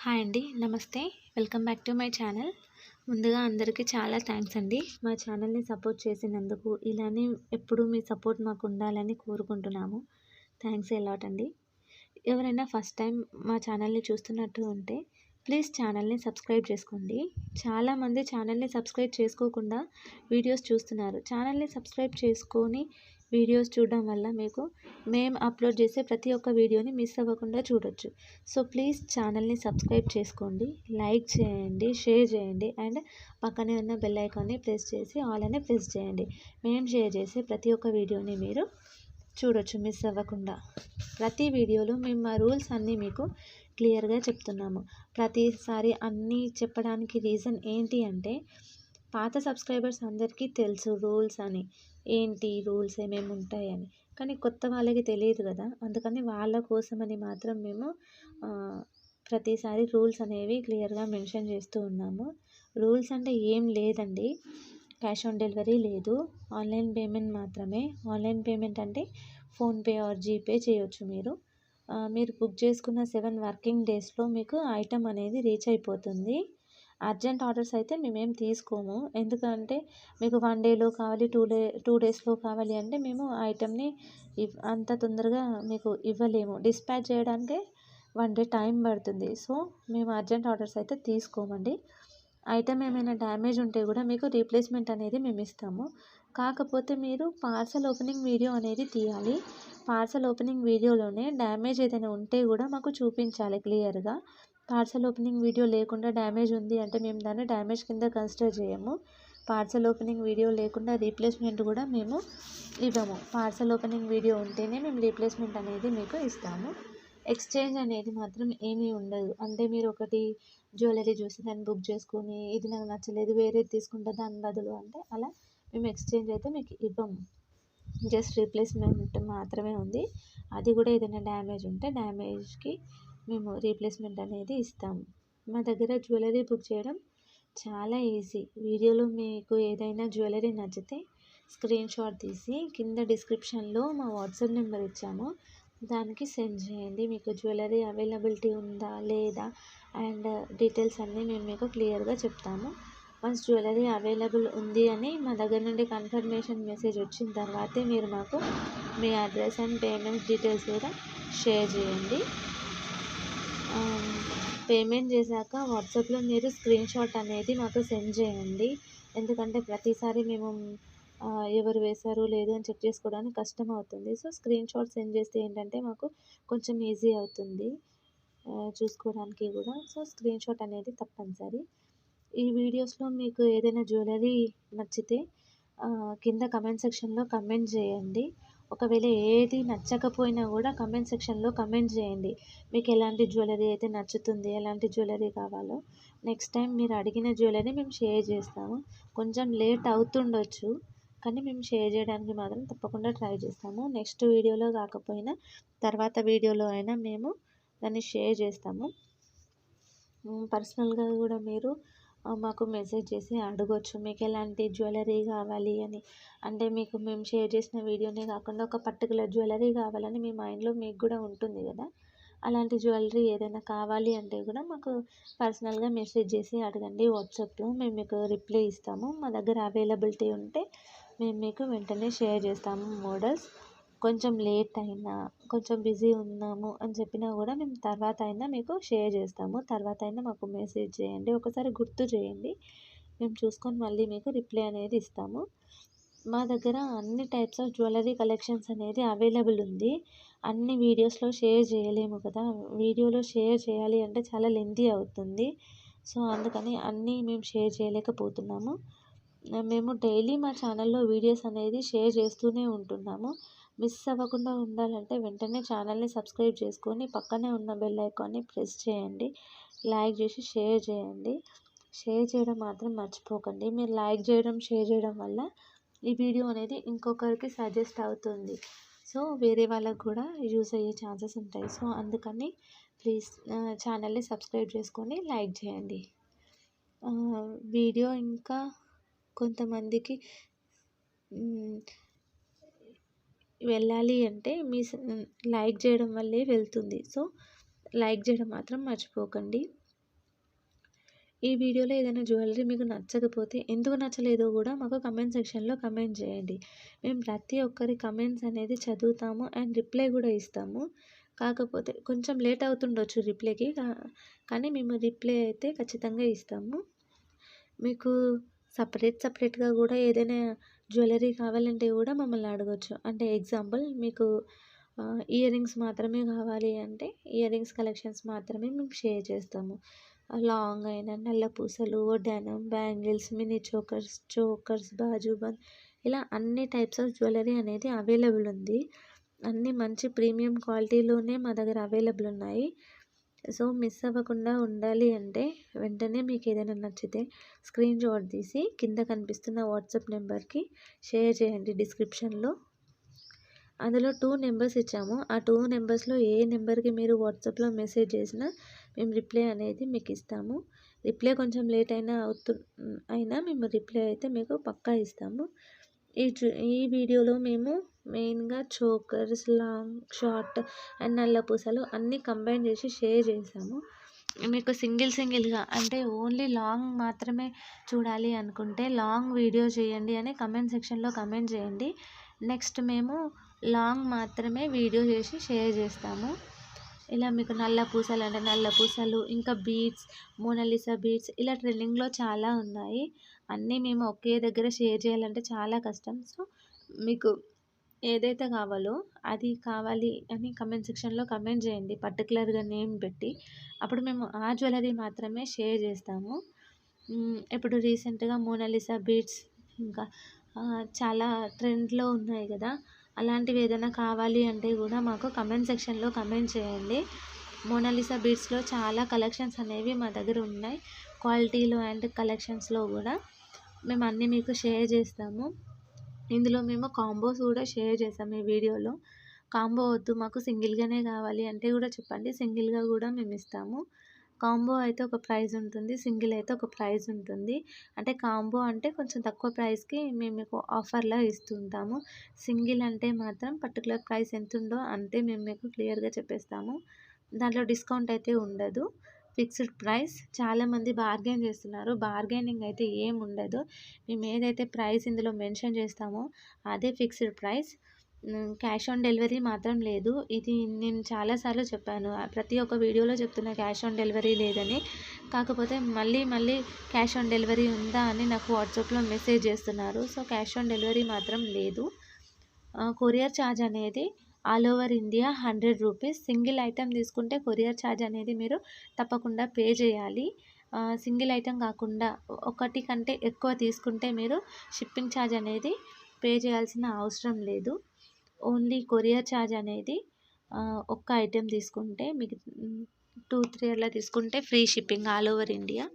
Hi అండి. నమస్తే. Welcome back to my channel. ముందుగా అందరికీ చాలా థ్యాంక్స్ అండి. మా ఛానల్‌ని సపోర్ట్ చేసినందుకు. ఇలానే ఎప్పుడూ మీ సపోర్ట్ మాకు ఉండాలని కోరుకుంటున్నాము. థ్యాంక్స్ ఎ లాట్ అండి. ఎవరైనా ఫస్ట్ టైం మా ఛానల్‌ని చూస్తున్నట్టు ఉంటే ప్లీజ్ ఛానల్‌ని సబ్స్క్రైబ్ చేసుకోండి. చాలామంది ఛానల్‌ని సబ్స్క్రైబ్ చేసుకోకుండా వీడియోస్ చూస్తున్నారు. ఛానల్‌ని సబ్స్క్రైబ్ చేసుకొని వీడియోస్ చూడడం వల్ల మీకు మేము అప్లోడ్ చేసే ప్రతి ఒక్క వీడియోని మిస్ అవ్వకుండా చూడొచ్చు. సో ప్లీజ్ ఛానల్‌ని సబ్స్క్రైబ్ చేసుకోండి, లైక్ చేయండి, షేర్ చేయండి అండ్ పక్కనే ఉన్న బెల్ ఐకాన్ని ప్రెస్ చేసి ఆల్ అని ప్రెస్ చేయండి. మేము షేర్ చేసే ప్రతి ఒక్క వీడియోని మీరు చూడొచ్చు మిస్ అవ్వకుండా. ప్రతి వీడియోలో మేము మా రూల్స్ అన్నీ మీకు క్లియర్గా చెప్తున్నాము. ప్రతిసారి అన్నీ చెప్పడానికి రీజన్ ఏంటి అంటే పాత సబ్స్క్రైబర్స్ అందరికీ తెలుసు రూల్స్ అని, ఏంటి రూల్స్ ఏమేమి ఉంటాయని. కానీ కొత్త వాళ్ళకి తెలియదు కదా, అందుకని వాళ్ళ కోసమని మాత్రం మేము ప్రతిసారి రూల్స్ అనేవి క్లియర్గా మెన్షన్ చేస్తూ ఉన్నాము. రూల్స్ అంటే ఏం లేదండి, క్యాష్ ఆన్ డెలివరీ లేదు, ఆన్లైన్ పేమెంట్ మాత్రమే. ఆన్లైన్ పేమెంట్ అంటే ఫోన్పే ఆర్ జీపే చేయొచ్చు. మీరు బుక్ చేసుకున్న 7 వర్కింగ్ డేస్లో మీకు ఐటమ్ అనేది రీచ్ అయిపోతుంది. అర్జెంట్ ఆర్డర్స్ అయితే మేమేం తీసుకోము. ఎందుకంటే మీకు 1 డేలో కావాలి, 2 డేస్లో కావాలి అంటే మేము ఐటమ్ని అంత తొందరగా మీకు ఇవ్వలేము. డిస్పాచ్ చేయడానికే 1 డే టైం పడుతుంది. సో మేము అర్జెంట్ ఆర్డర్స్ అయితే తీసుకోమండి. ఐటమ్ ఏమైనా డ్యామేజ్ ఉంటే కూడా మీకు రీప్లేస్మెంట్ అనేది మేము ఇస్తాము. కాకపోతే మీరు పార్సల్ ఓపెనింగ్ వీడియో అనేది తీయాలి. పార్సల్ ఓపెనింగ్ వీడియోలోనే డ్యామేజ్ ఏదైనా ఉంటే కూడా మాకు చూపించాలి క్లియర్గా. పార్సల్ ఓపెనింగ్ వీడియో లేకుండా డ్యామేజ్ ఉంది అంటే మేము దాన్ని డ్యామేజ్ కింద కన్సిడర్ చేయము. పార్సల్ ఓపెనింగ్ వీడియో లేకుండా రీప్లేస్మెంట్ కూడా మేము ఇవ్వము. పార్సల్ ఓపెనింగ్ వీడియో ఉంటేనే మేము రీప్లేస్మెంట్ అనేది మీకు ఇస్తాము. ఎక్స్చేంజ్ అనేది మాత్రం ఏమీ ఉండదు. అంటే మీరు ఒకటి జ్యువెలరీ చూసి దాన్ని బుక్ చేసుకొని ఇది నాకు నచ్చలేదు వేరేది తీసుకుంటా దాని బదులు అంటే అలా మేము ఎక్స్చేంజ్ అయితే మీకు ఇవ్వము. జస్ట్ రీప్లేస్మెంట్ మాత్రమే ఉంది. అది కూడా ఏదైనా డ్యామేజ్ ఉంటే డ్యామేజ్కి మేము రీప్లేస్మెంట్ అనేది ఇస్తాము. మా దగ్గర జ్యువెలరీ బుక్ చేయడం చాలా ఈజీ. వీడియోలో మీకు ఏదైనా జ్యువెలరీ నచ్చితే స్క్రీన్ షాట్ తీసి కింద డిస్క్రిప్షన్లో మా వాట్సాప్ నెంబర్ ఇచ్చాము, దానికి సెండ్ చేయండి. మీకు జ్యువెలరీ అవైలబిలిటీ ఉందా లేదా అండ్ డీటెయిల్స్ అన్నీ మేము మీకు క్లియర్గా చెప్తాము. వన్స్ జ్యువెలరీ అవైలబుల్ ఉంది అని మా దగ్గర నుండి కన్ఫర్మేషన్ మెసేజ్ వచ్చిన తర్వాతే మీరు మాకు మీ అడ్రస్ అండ్ పేమెంట్ డీటెయిల్స్ కూడా షేర్ చేయండి. పేమెంట్ చేశాక వాట్సాప్లో మీరు స్క్రీన్ షాట్ అనేది మాకు సెండ్ చేయండి. ఎందుకంటే ప్రతిసారి మేము ఎవరు వేశారు లేదు అని చెక్ చేసుకోవడానికి కష్టం అవుతుంది. సో స్క్రీన్ షాట్ సెండ్ చేస్తే ఏంటంటే మాకు కొంచెం ఈజీ అవుతుంది చూసుకోవడానికి కూడా. సో స్క్రీన్ షాట్ అనేది తప్పనిసరి. ఈ వీడియోస్లో మీకు ఏదైనా జ్యువెలరీ నచ్చితే కింద కమెంట్ సెక్షన్లో కమెంట్ చేయండి. ఒకవేళ ఏది నచ్చకపోయినా కూడా కమెంట్ సెక్షన్లో కమెంట్ చేయండి. మీకు ఎలాంటి జ్యువెలరీ అయితే నచ్చుతుంది, ఎలాంటి జ్యువెలరీ కావాలో. నెక్స్ట్ టైం మీరు అడిగిన జ్యువెలరీ మేము షేర్ చేస్తాము. కొంచెం లేట్ అవుతుండొచ్చు కానీ మేము షేర్ చేయడానికి మాత్రం తప్పకుండా ట్రై చేస్తాము. నెక్స్ట్ వీడియోలో కాకపోయినా తర్వాత వీడియోలో అయినా మేము దాన్ని షేర్ చేస్తాము. పర్సనల్గా కూడా మీరు మాకు మెసేజ్ చేసి అడగొచ్చు మీకు ఎలాంటి జ్యువెలరీ కావాలి అని. అంటే మీకు మేము షేర్ చేసిన వీడియోనే కాకుండా ఒక పర్టికులర్ జ్యువెలరీ కావాలని మీ మైండ్లో మీకు కూడా ఉంటుంది కదా, అలాంటి జ్యువెలరీ ఏదైనా కావాలి అంటే కూడా మాకు పర్సనల్గా మెసేజ్ చేసి అడగండి వాట్సాప్లో. మేము మీకు రిప్లై ఇస్తాము. మా దగ్గర అవైలబిలిటీ ఉంటే మేము మీకు వెంటనే షేర్ చేస్తాము మోడల్స్. కొంచెం లేట్ అయినా కొంచెం బిజీ ఉన్నాము అని చెప్పినా కూడా మేము తర్వాత అయినా మీకు షేర్ చేస్తాము. తర్వాత అయినా మాకు మెసేజ్ చేయండి, ఒకసారి గుర్తు చేయండి, మేము చూసుకొని మళ్ళీ మీకు రిప్లై అనేది ఇస్తాము. మా దగ్గర అన్ని టైప్స్ ఆఫ్ జ్యువెలరీ కలెక్షన్స్ అనేది అవైలబుల్ ఉంది. అన్ని వీడియోస్లో షేర్ చేయలేము కదా, వీడియోలో షేర్ చేయాలి అంటే చాలా లెంతీ అవుతుంది. సో అందుకని అన్నీ మేము షేర్ చేయలేకపోతున్నాము. మేము డైలీ మా ఛానల్లో వీడియోస్ అనేది షేర్ చేస్తూనే ఉంటున్నాము. మిస్ అవ్వకుండా ఉండాలంటే వెంటనే ఛానల్ని సబ్స్క్రైబ్ చేసుకొని పక్కనే ఉన్న బెల్ ఐకాన్ని ప్రెస్ చేయండి, లైక్ చేసి షేర్ చేయండి. షేర్ చేయడం మాత్రం మర్చిపోకండి. మీరు లైక్ చేయడం షేర్ చేయడం వల్ల ఈ వీడియో అనేది ఇంకొకరికి సజెస్ట్ అవుతుంది. సో వేరే వాళ్ళకు కూడా యూస్ అయ్యే ఛాన్సెస్ ఉంటాయి. సో అందుకని ప్లీజ్ ఛానల్ని సబ్స్క్రైబ్ చేసుకొని లైక్ చేయండి. వీడియో ఇంకా కొంతమందికి వెళ్ళాలి అంటే మీ లైక్ చేయడం వల్లే వెళ్తుంది. సో లైక్ చేయడం మాత్రం మర్చిపోకండి. ఈ వీడియోలో ఏదైనా జ్యువెలరీ మీకు నచ్చకపోతే ఎందుకు నచ్చలేదో కూడా మాకు కమెంట్ సెక్షన్లో కమెంట్ చేయండి. మేము ప్రతి ఒక్కరి కమెంట్స్ అనేది చదువుతాము అండ్ రిప్లై కూడా ఇస్తాము. కాకపోతే కొంచెం లేట్ అవుతుండొచ్చు రిప్లైకి, కానీ మేము రిప్లై అయితే ఖచ్చితంగా ఇస్తాము. మీకు సపరేట్గా కూడా ఏదైనా జ్యువెలరీ కావాలంటే కూడా మమ్మల్ని అడగొచ్చు. అంటే ఎగ్జాంపుల్ మీకు ఇయర్ రింగ్స్ మాత్రమే కావాలి అంటే ఇయర్ రింగ్స్ కలెక్షన్స్ మాత్రమే మేము షేర్ చేస్తాము. లాంగ్ అయిన నల్ల పూసలు, వడ్డానం, బ్యాంగిల్స్, మినీ చోకర్స్, బాజుబంద్ ఇలా అన్ని టైప్స్ ఆఫ్ జ్యువెలరీ అనేది అవైలబుల్ ఉంది. అన్నీ మంచి ప్రీమియం క్వాలిటీలోనే మా దగ్గర అవైలబుల్ ఉన్నాయి. సో మిస్ అవ్వకుండా ఉండాలి అంటే వెంటనే మీకు ఏదైనా నచ్చితే స్క్రీన్ షాట్ తీసి కింద కనిపిస్తున్న వాట్సాప్ నెంబర్కి షేర్ చేయండి. డిస్క్రిప్షన్లో అందులో 2 నెంబర్స్ ఇచ్చాము. ఆ 2 నెంబర్స్లో ఏ నెంబర్కి మీరు వాట్సాప్లో మెసేజ్ చేసినా మేము రిప్లై అనేది మీకు ఇస్తాము. రిప్లై కొంచెం లేట్ అయినా మేము రిప్లై అయితే మీకు పక్కా ఇస్తాము. ఈ వీడియోలో మేము మెయిన్గా చోకర్స్, లాంగ్, షార్ట్ అండ్ నల్ల పూసలు అన్నీ కంబైన్ చేసి షేర్ చేసాము. మీకు సింగిల్గా అంటే ఓన్లీ లాంగ్ మాత్రమే చూడాలి అనుకుంటే లాంగ్ వీడియో చేయండి అని కమెంట్ సెక్షన్లో కమెంట్ చేయండి. నెక్స్ట్ మేము లాంగ్ మాత్రమే వీడియో చేసి షేర్ చేస్తాము. ఇలా మీకు నల్ల పూసలు అంటే నల్ల పూసలు, ఇంకా బీడ్స్, మోనాలిసా బీడ్స్ ఇలా ట్రెండింగ్లో చాలా ఉన్నాయి. అన్నీ మేము ఒకే దగ్గర షేర్ చేయాలంటే చాలా కష్టం. సో మీకు ఏదైతే కావాలో అది కావాలి అని కమెంట్ సెక్షన్లో కమెంట్ చేయండి పర్టికులర్గా నేమ్ పెట్టి. అప్పుడు మేము ఆ జ్యువెలరీ మాత్రమే షేర్ చేస్తాము. ఇప్పుడు రీసెంట్గా మోనాలిసా బీడ్స్ ఇంకా చాలా ట్రెండ్లో ఉన్నాయి కదా, అలాంటివి ఏదైనా కావాలి అంటే కూడా మాకు కమెంట్ సెక్షన్లో కమెంట్ చేయండి. మోనాలిసా బీడ్స్లో చాలా కలెక్షన్స్ అనేవి మా దగ్గర ఉన్నాయి. క్వాలిటీలో అండ్ కలెక్షన్స్లో కూడా మేము అన్నీ మీకు షేర్ చేస్తాము. ఇందులో మేము కాంబోస్ కూడా షేర్ చేసాము ఈ వీడియోలో. కాంబో వద్దు మాకు సింగిల్గానే కావాలి అంటే కూడా చెప్పండి, సింగిల్గా కూడా మేము ఇస్తాము. కాంబో అయితే ఒక ప్రైస్ ఉంటుంది, సింగిల్ అయితే ఒక ప్రైస్ ఉంటుంది. అంటే కాంబో అంటే కొంచెం తక్కువ ప్రైస్కి మేము మీకు ఆఫర్లా ఇస్తుంటాము. సింగిల్ అంటే మాత్రం పర్టికులర్ ప్రైస్ ఎంత ఉందో అంతే మేము మీకు క్లియర్గా చెప్పేస్తాము. దాంట్లో డిస్కౌంట్ అయితే ఉండదు, ఫిక్స్డ్ ప్రైస్. చాలామంది బార్గెన్ చేస్తున్నారు, బార్గెనింగ్ అయితే ఏం ఉండదు. మేము ఏదైతే ప్రైస్ ఇందులో మెన్షన్ చేస్తామో అదే fixed price. Cash on delivery మాత్రం లేదు. ఇది నేను చాలాసార్లు చెప్పాను, ప్రతి ఒక్క వీడియోలో చెప్తున్నా క్యాష్ ఆన్ డెలివరీ లేదని. కాకపోతే మళ్ళీ క్యాష్ ఆన్ డెలివరీ ఉందా అని నాకు వాట్సాప్లో మెసేజ్ చేస్తున్నారు. సో క్యాష్ ఆన్ డెలివరీ మాత్రం లేదు. కొరియర్ ఛార్జ్ అనేది all over India 100 rupees. Single item తీసుకుంటే కొరియర్ ఛార్జ్ అనేది మీరు తప్పకుండా పే చేయాలి. సింగిల్ ఐటెం కాకుండా ఒకటి కంటే ఎక్కువ తీసుకుంటే మీరు షిప్పింగ్ ఛార్జ్ అనేది పే చేయాల్సిన అవసరం లేదు. ఓన్లీ కొరియర్ ఛార్జ్ అనేది ఒక్క ఐటెం తీసుకుంటే మీకు 2-3 అలా తీసుకుంటే free shipping all over India.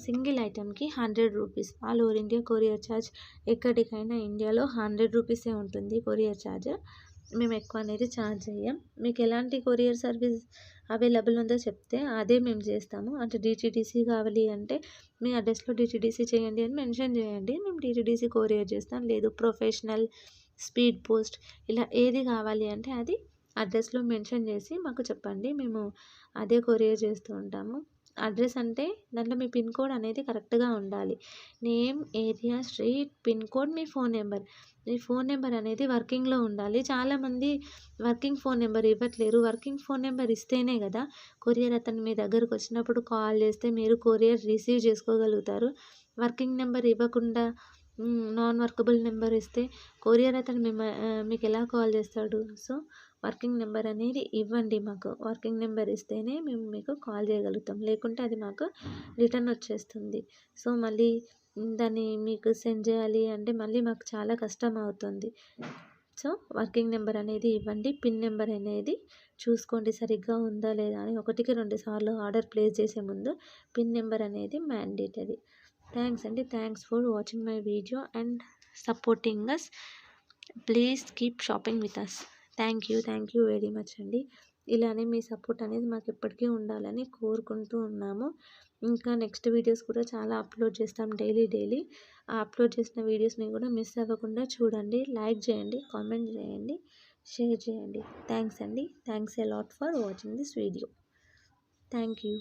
Single ఐటెంకి 100 rupees all over India courier charge. ఎక్కడికైనా ఇండియాలో 100 రూపీసే ఉంటుంది కొరియర్ ఛార్జ్. మేము ఎక్కువ అనేది ఛార్జ్ చేయం. మీకు ఎలాంటి కొరియర్ సర్వీస్ అవైలబుల్ ఉందో చెప్తే అదే మేము చేస్తాము. అంటే డిటీడీసీ కావాలి అంటే మీ అడ్రస్లో డిటీడీసీ చేయండి అని మెన్షన్ చేయండి, మేము డిటీడీసీ కొరియర్ చేస్తాం. లేదు ప్రొఫెషనల్, స్పీడ్ పోస్ట్ ఇలా ఏది కావాలి అంటే అది అడ్రస్లో మెన్షన్ చేసి మాకు చెప్పండి, మేము అదే కొరియర్ చేస్తూ ఉంటాము. అడ్రస్ అంటే దాంట్లో మీ పిన్ కోడ్ అనేది కరెక్ట్గా ఉండాలి. Name, area, street, pin code, మీ ఫోన్ నెంబర్. మీ ఫోన్ నెంబర్ అనేది వర్కింగ్లో ఉండాలి. చాలామంది వర్కింగ్ ఫోన్ నెంబర్ ఇవ్వట్లేరు. వర్కింగ్ ఫోన్ నెంబర్ ఇస్తేనే కదా కొరియర్ అతను మీ దగ్గరకు వచ్చినప్పుడు కాల్ చేస్తే మీరు కొరియర్ రిసీవ్ చేసుకోగలుగుతారు. వర్కింగ్ నెంబర్ ఇవ్వకుండా నాన్ వర్కబుల్ నెంబర్ ఇస్తే కొరియర్ అతను మీకు ఎలా కాల్ చేస్తాడు? సో వర్కింగ్ నెంబర్ అనేది ఇవ్వండి మాకు. వర్కింగ్ నెంబర్ ఇస్తేనే మేము మీకు కాల్ చేయగలుగుతాం, లేకుంటే అది మాకు రిటర్న్ వచ్చేస్తుంది. సో మళ్ళీ దాన్ని మీకు సెండ్ చేయాలి అంటే మళ్ళీ మాకు చాలా కష్టం అవుతుంది. సో వర్కింగ్ నెంబర్ అనేది ఇవ్వండి. పిన్ నెంబర్ అనేది చూసుకోండి సరిగ్గా ఉందా లేదా అని. 1కి 2 సార్లు ఆర్డర్ ప్లేస్ చేసే ముందు పిన్ నెంబర్ అనేది మ్యాండేటరీ. థ్యాంక్స్ అండి. Thanks for watching my video and supporting us. Please keep shopping with us. Thank you very much అండి. ఇలానే మీ సపోర్ట్ అనేది మాకు ఎప్పటికీ ఉండాలని కోరుకుంటూ ఉన్నాము. ఇంకా నెక్స్ట్ వీడియోస్ కూడా చాలా అప్లోడ్ చేస్తాం డైలీ. ఆ అప్లోడ్ చేసిన వీడియోస్ని కూడా మిస్ అవ్వకుండా చూడండి. లైక్ చేయండి, కామెంట్ చేయండి, షేర్ చేయండి. థ్యాంక్స్ అండి. Thanks a lot for watching this video. Thank you.